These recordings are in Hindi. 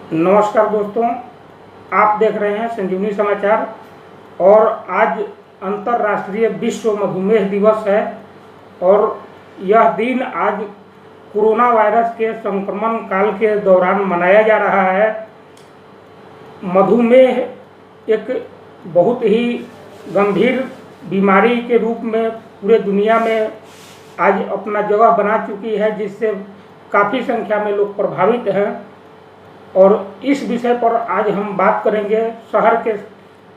नमस्कार दोस्तों, आप देख रहे हैं संजीवनी समाचार। और आज अंतर्राष्ट्रीय विश्व मधुमेह दिवस है और यह दिन आज कोरोना वायरस के संक्रमण काल के दौरान मनाया जा रहा है। मधुमेह एक बहुत ही गंभीर बीमारी के रूप में पूरे दुनिया में आज अपना जगह बना चुकी है, जिससे काफ़ी संख्या में लोग प्रभावित हैं। और इस विषय पर आज हम बात करेंगे शहर के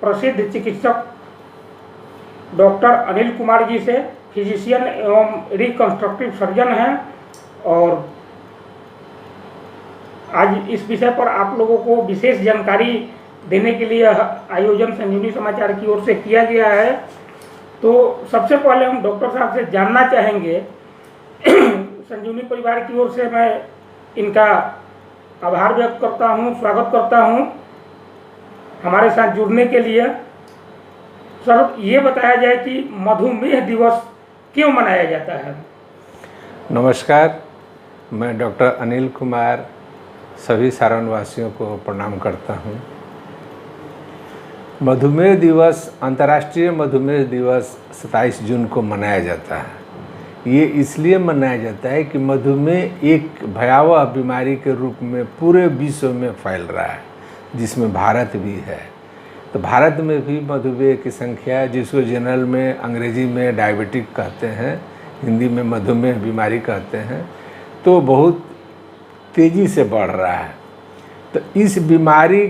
प्रसिद्ध चिकित्सक डॉक्टर अनिल कुमार जी से। फिजिशियन एवं रिकंस्ट्रक्टिव सर्जन हैं और आज इस विषय पर आप लोगों को विशेष जानकारी देने के लिए आयोजन संजीवनी समाचार की ओर से किया गया है। तो सबसे पहले हम डॉक्टर साहब से जानना चाहेंगे, संजीवनी परिवार की ओर से मैं इनका आभार व्यक्त करता हूं, स्वागत करता हूं हमारे साथ जुड़ने के लिए। सर, ये बताया जाए कि मधुमेह दिवस क्यों मनाया जाता है? नमस्कार, मैं डॉक्टर अनिल कुमार सभी सारण वासियों को प्रणाम करता हूं। मधुमेह दिवस, अंतर्राष्ट्रीय मधुमेह दिवस 27 जून को मनाया जाता है। ये इसलिए मनाया जाता है कि मधुमेह एक भयावह बीमारी के रूप में पूरे विश्व में फैल रहा है, जिसमें भारत भी है। तो भारत में भी मधुमेह की संख्या, जिसको जनरल में अंग्रेजी में डायबिटिक कहते हैं, हिंदी में मधुमेह बीमारी कहते हैं, तो बहुत तेज़ी से बढ़ रहा है। तो इस बीमारी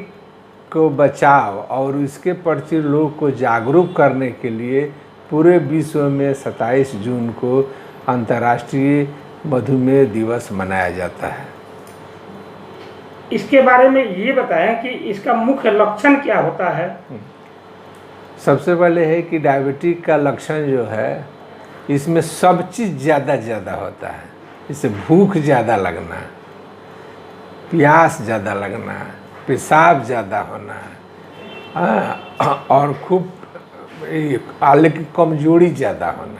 को बचाव और इसके प्रति लोग को जागरूक करने के लिए पूरे विश्व में 27 जून को अंतर्राष्ट्रीय मधुमेह दिवस मनाया जाता है। इसके बारे में ये बताएं कि इसका मुख्य लक्षण क्या होता है? सबसे पहले है कि डायबिटीज का लक्षण जो है, इसमें सब चीज़ ज़्यादा होता है। इससे भूख ज़्यादा लगना, प्यास ज़्यादा लगना, पेशाब ज़्यादा होना और खूब आले की कमजोरी ज़्यादा होना।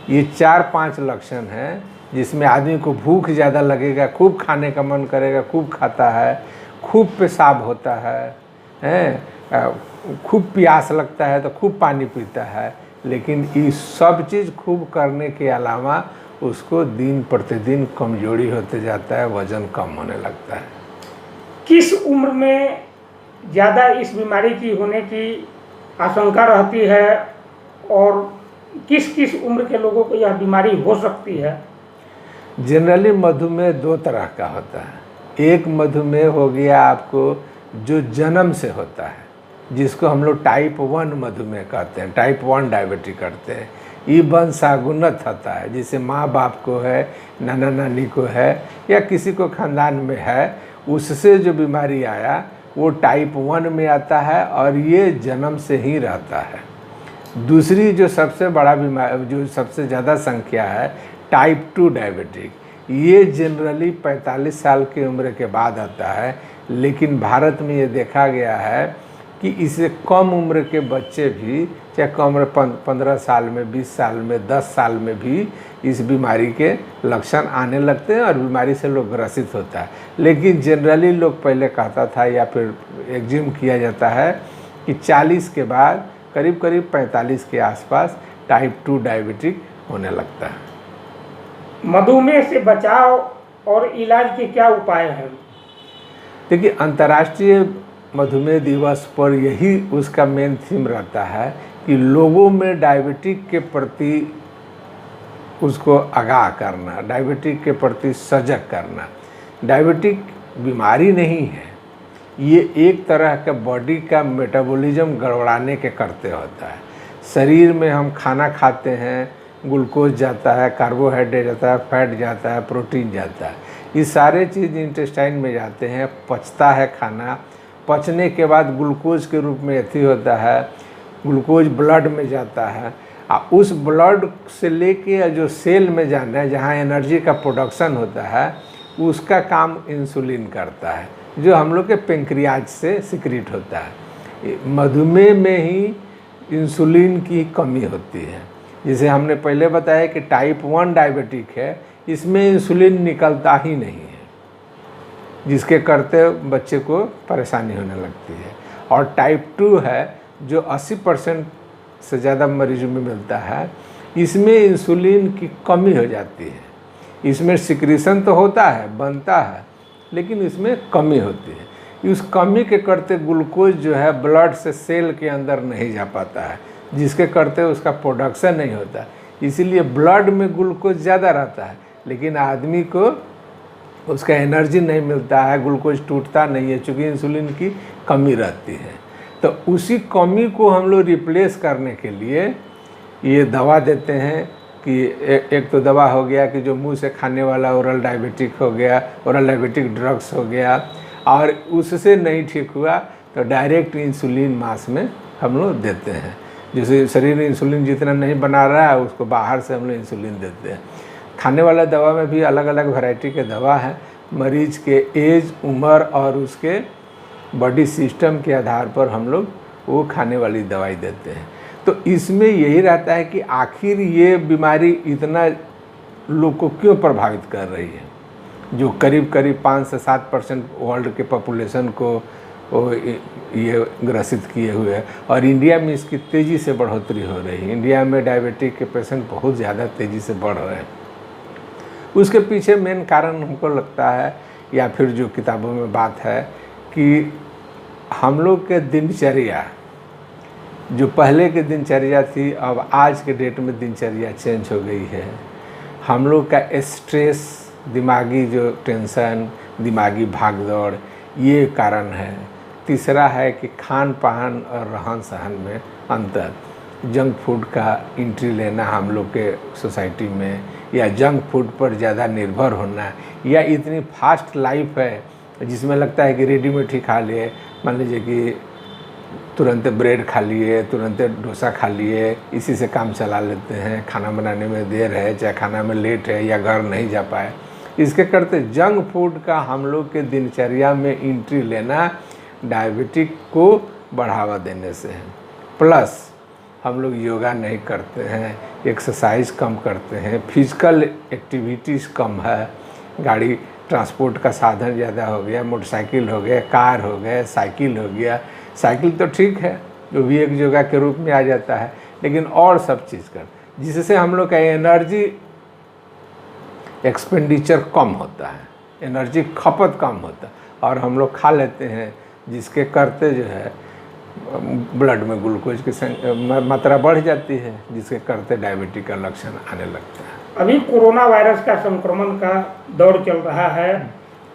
ये 4-5 लक्षण हैं जिसमें आदमी को भूख ज़्यादा लगेगा, खूब खाने का मन करेगा, खूब खाता है, खूब पेशाब होता है, खूब प्यास लगता है तो खूब पानी पीता है। लेकिन ये सब चीज़ खूब करने के अलावा उसको दिन प्रतिदिन कमजोरी होते जाता है, वज़न कम होने लगता है। किस उम्र में ज़्यादा इस बीमारी की होने की आशंका रहती है और किस किस उम्र के लोगों को यह बीमारी हो सकती है? जनरली मधुमेह 2 तरह का होता है। एक मधुमेह हो गया आपको जो जन्म से होता है, जिसको हम लोग टाइप 1 मधुमेह कहते हैं, टाइप 1 डायबिटीज करते हैं। ये वंशानुगत होता है, जिसे माँ बाप को है, नाना नानी को है या किसी को खानदान में है, उससे जो बीमारी आया वो टाइप 1 में आता है और ये जन्म से ही रहता है। दूसरी जो सबसे बड़ा बीमारी, जो सबसे ज़्यादा संख्या है, टाइप 2 डायबिटिक, ये जनरली 45 साल की उम्र के बाद आता है। लेकिन भारत में ये देखा गया है कि इससे कम उम्र के बच्चे भी, चाहे कम उम्र 15 साल में, 20 साल में, 10 साल में भी इस बीमारी के लक्षण आने लगते हैं और बीमारी से लोग ग्रसित होता है। लेकिन जनरली लोग पहले कहता था या फिर एग्ज्यूम किया जाता है कि 40 के बाद करीब 45 के आसपास टाइप 2 डायबिटिक होने लगता है। मधुमेह से बचाव और इलाज के क्या उपाय हैं? देखिए, अंतर्राष्ट्रीय मधुमेह दिवस पर यही उसका मेन थीम रहता है कि लोगों में डायबिटिक के प्रति उसको आगाह करना, डायबिटिक के प्रति सजग करना। डायबिटिक बीमारी नहीं है, ये एक तरह का बॉडी का मेटाबॉलिज्म गड़बड़ाने के करते होता है। शरीर में हम खाना खाते हैं, ग्लूकोज जाता है, कार्बोहाइड्रेट जाता है, फैट जाता है, प्रोटीन जाता है। ये सारे चीज़ इंटेस्टाइन में जाते हैं, पचता है खाना। पचने के बाद ग्लूकोज के रूप में एथी होता है, ग्लूकोज ब्लड में जाता है। उस ब्लड से लेके जो सेल में जाना है, जहाँ एनर्जी का प्रोडक्शन होता है, उसका काम इंसुलिन करता है, जो हम लोग के पेंक्रियाज से सिक्रीट होता है। मधुमेह में ही इंसुलिन की कमी होती है। जैसे हमने पहले बताया कि टाइप 1 डायबिटिक है, इसमें इंसुलिन निकलता ही नहीं है। जिसके करते बच्चे को परेशानी होने लगती है। और टाइप 2 है जो 80% से ज़्यादा मरीजों में मिलता है, इसमें इंसुलिन की कमी हो जाती है। इसमें सिक्रीशन तो होता है, बनता है, लेकिन इसमें कमी होती है। उस कमी के करते ग्लूकोज जो है ब्लड से सेल के अंदर नहीं जा पाता है, जिसके करते उसका प्रोडक्शन नहीं होता। इसीलिए ब्लड में ग्लूकोज ज़्यादा रहता है, लेकिन आदमी को उसका एनर्जी नहीं मिलता है, ग्लूकोज टूटता नहीं है, चूँकि इंसुलिन की कमी रहती है। तो उसी कमी को हम लोग रिप्लेस करने के लिए ये दवा देते हैं कि एक तो दवा हो गया कि जो मुंह से खाने वाला ओरल डायबिटिक हो गया, ओरल डायबिटिक ड्रग्स हो गया, और उससे नहीं ठीक हुआ तो डायरेक्ट इंसुलिन मास में हम लोग देते हैं। जैसे शरीर इंसुलिन जितना नहीं बना रहा है उसको बाहर से हम लोग इंसुलिन देते हैं। खाने वाला दवा में भी अलग अलग वैरायटी के दवा है, मरीज के एज, उम्र और उसके बॉडी सिस्टम के आधार पर हम लोग वो खाने वाली दवाई देते हैं। तो इसमें यही रहता है कि आखिर ये बीमारी इतना लोग को क्यों प्रभावित कर रही है, जो करीब करीब 5 से 7% वर्ल्ड के पॉपुलेशन को ये ग्रसित किए हुए है। और इंडिया में इसकी तेज़ी से बढ़ोतरी हो रही है। इंडिया में डायबिटिक के पेशेंट बहुत ज़्यादा तेज़ी से बढ़ रहे हैं। उसके पीछे मेन कारण हमको लगता है, या फिर जो किताबों में बात है, कि हम लोग के दिनचर्या, जो पहले की दिनचर्या थी, अब आज के डेट में दिनचर्या चेंज हो गई है। हम लोग का स्ट्रेस, दिमागी जो टेंशन, दिमागी भागदौड़, ये कारण है। तीसरा है कि खान पान और रहन सहन में अंतर, जंक फूड का एंट्री लेना हम लोग के सोसाइटी में, या जंक फूड पर ज़्यादा निर्भर होना, या इतनी फास्ट लाइफ है जिसमें लगता है कि रेडीमेड ही खा लिए। मान लीजिए कि तुरंत ब्रेड खा लिए, तुरंत डोसा खा लिए, इसी से काम चला लेते हैं। खाना बनाने में देर है, चाहे खाना में लेट है, या घर नहीं जा पाए, इसके करते जंक फूड का हम लोग के दिनचर्या में एंट्री लेना डायबिटिक को बढ़ावा देने से है। प्लस हम लोग योगा नहीं करते हैं, एक्सरसाइज कम करते हैं, फिजिकल एक्टिविटीज़ कम है, गाड़ी ट्रांसपोर्ट का साधन ज़्यादा हो गया, मोटरसाइकिल हो गया, कार हो गया, साइकिल हो गया। साइकिल तो ठीक है, जो भी एक योगा के रूप में आ जाता है, लेकिन और सब चीज़ कर, जिससे हम लोग का एनर्जी एक्सपेंडिचर कम होता है, एनर्जी खपत कम होता है, और हम लोग खा लेते हैं, जिसके करते जो है ब्लड में ग्लूकोज की मात्रा बढ़ जाती है, जिसके करते डायबिटीज का लक्षण आने लगता है। अभी कोरोना वायरस का संक्रमण का दौर चल रहा है,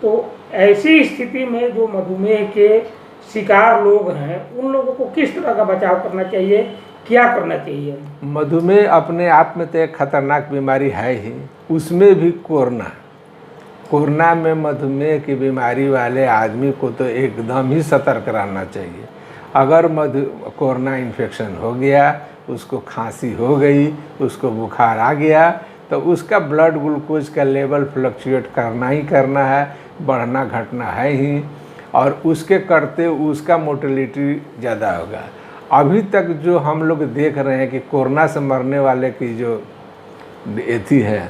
तो ऐसी स्थिति में जो मधुमेह के शिकार लोग हैं, उन लोगों को किस तरह का बचाव करना चाहिए, क्या करना चाहिए? मधुमेह अपने आप में तो एक खतरनाक बीमारी है ही, उसमें भी कोरोना में मधुमेह की बीमारी वाले आदमी को तो एकदम ही सतर्क रहना चाहिए। अगर कोरोना इन्फेक्शन हो गया, उसको खांसी हो गई, उसको बुखार आ गया, तो उसका ब्लड ग्लूकोज का लेवल फ्लक्चुएट करना ही करना है, बढ़ना घटना है ही, और उसके करते उसका मोर्टेलिटी ज़्यादा होगा। अभी तक जो हम लोग देख रहे हैं कि कोरोना से मरने वाले की जो एथी है,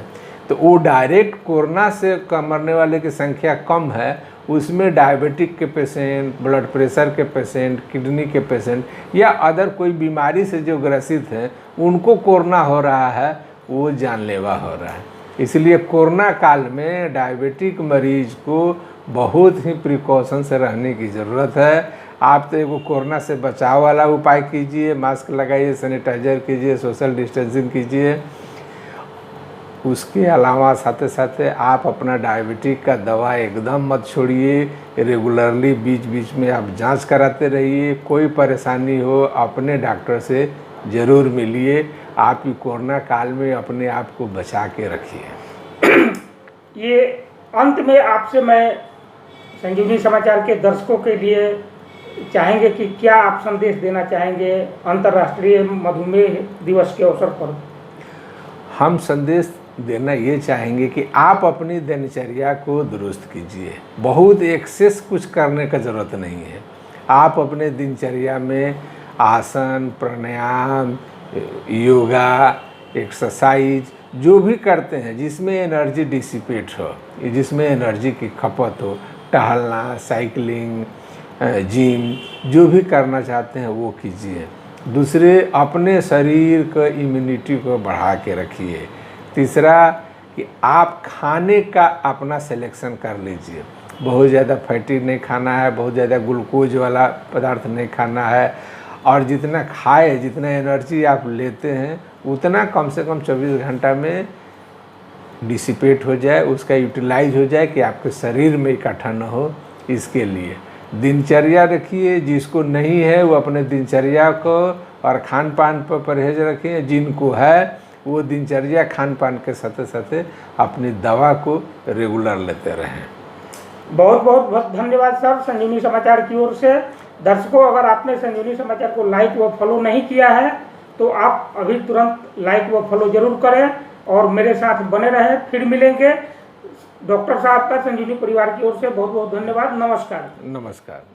तो वो डायरेक्ट कोरोना से मरने वाले की संख्या कम है, उसमें डायबिटिक के पेशेंट, ब्लड प्रेशर के पेशेंट, किडनी के पेशेंट, या अदर कोई बीमारी से जो ग्रसित हैं, उनको कोरोना हो रहा है, वो जानलेवा हो रहा है। इसलिए कोरोना काल में डायबिटिक मरीज को बहुत ही प्रिकॉशन से रहने की ज़रूरत है। आप तो एगो कोरोना से बचाव वाला उपाय कीजिए, मास्क लगाइए, सैनिटाइजर कीजिए, सोशल डिस्टेंसिंग कीजिए। उसके अलावा साथ साथ आप अपना डायबिटिक का दवा एकदम मत छोड़िए, रेगुलरली बीच बीच में आप जांच कराते रहिए। कोई परेशानी हो अपने डॉक्टर से ज़रूर मिलिए। आप कोरोना काल में अपने आप को बचा के रखिए। ये अंत में आपसे मैं संजीवनी समाचार के दर्शकों के लिए चाहेंगे कि क्या आप संदेश देना चाहेंगे अंतर्राष्ट्रीय मधुमेह दिवस के अवसर पर? हम संदेश देना ये चाहेंगे कि आप अपनी दिनचर्या को दुरुस्त कीजिए। बहुत एक्सेस कुछ करने का ज़रूरत नहीं है। आप अपने दिनचर्या में आसन, प्राणायाम, योगा, एक्सरसाइज जो भी करते हैं जिसमें एनर्जी डिसिपेट हो, जिसमें एनर्जी की खपत हो, टहलना, साइकिलिंग, जिम, जो भी करना चाहते हैं वो कीजिए। दूसरे, अपने शरीर का इम्यूनिटी को बढ़ा के रखिए। तीसरा कि आप खाने का अपना सिलेक्शन कर लीजिए। बहुत ज़्यादा फैटी नहीं खाना है, बहुत ज़्यादा ग्लूकोज वाला पदार्थ नहीं खाना है, और जितना खाए, जितना एनर्जी आप लेते हैं उतना कम से कम 24 घंटा में डिसिपेट हो जाए, उसका यूटिलाइज हो जाए कि आपके शरीर में इकट्ठा न हो। इसके लिए दिनचर्या रखिए। जिसको नहीं है वो अपने दिनचर्या को और खान पान पर परहेज रखें। जिनको है वो दिनचर्या खान पान के साथ साथ अपनी दवा को रेगुलर लेते रहें। बहुत बहुत धन्यवाद सर, संजीवनी समाचार की ओर से। दर्शकों, अगर आपने संजीवनी समाचार को लाइक व फॉलो नहीं किया है तो आप अभी तुरंत लाइक व फॉलो जरूर करें और मेरे साथ बने रहें। फिर मिलेंगे। डॉक्टर साहब का संजीवनी परिवार की ओर से बहुत बहुत धन्यवाद। नमस्कार। नमस्कार।